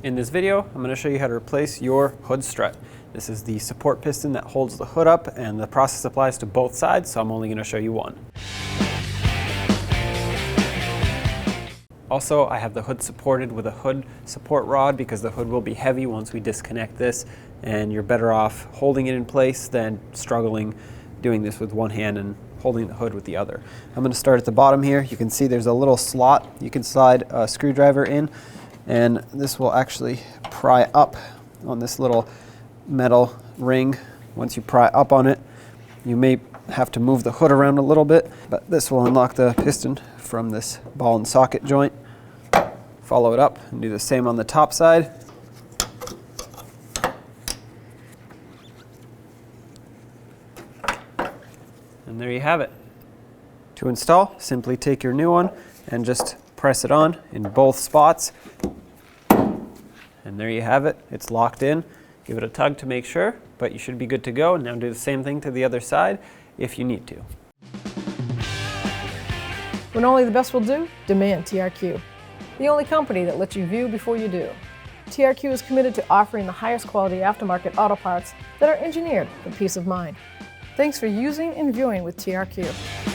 In this video, I'm going to show you how to replace your hood strut. This is the support piston that holds the hood up, and the process applies to both sides, so I'm only going to show you one. Also, I have the hood supported with a hood support rod because the hood will be heavy once we disconnect this, and you're better off holding it in place than struggling doing this with one hand and holding the hood with the other. I'm going to start at the bottom here. You can see there's a little slot you can slide a screwdriver in, and this will actually pry up on this little metal ring. Once you pry up on it, you may have to move the hood around a little bit, but this will unlock the piston from this ball and socket joint. Follow it up and do the same on the top side. And there you have it. To install, simply take your new one and just press it on in both spots. And there you have it. It's locked in. Give it a tug to make sure, but you should be good to go. Now do the same thing to the other side if you need to. When only the best will do, demand TRQ. The only company that lets you view before you do. TRQ is committed to offering the highest quality aftermarket auto parts that are engineered for peace of mind. Thanks for using and viewing with TRQ.